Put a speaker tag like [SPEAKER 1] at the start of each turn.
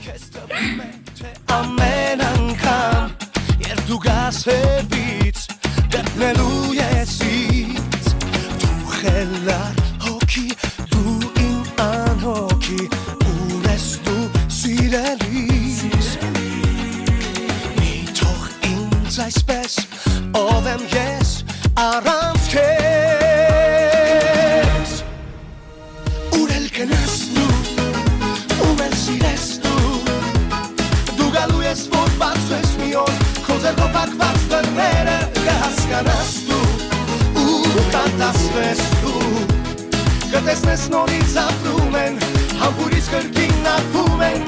[SPEAKER 1] Ամեն անգամ երբ դու գաս հետից գտնելու ես ինձ դու խելար հոգի դու իմ անհոգի ուր ես դու սիրելիս մի թող ինձ այսպես ով եմ ես առանց քեզ ուր էլ գնաս դու ում էլ սիրես դու գալու ես որ բացվես մի օր քո ձեռքով փակված դռները կհասկանաս դու ու կատասվես դու կտեսնես նորից ապրում են համբուրից կրկին ապրում են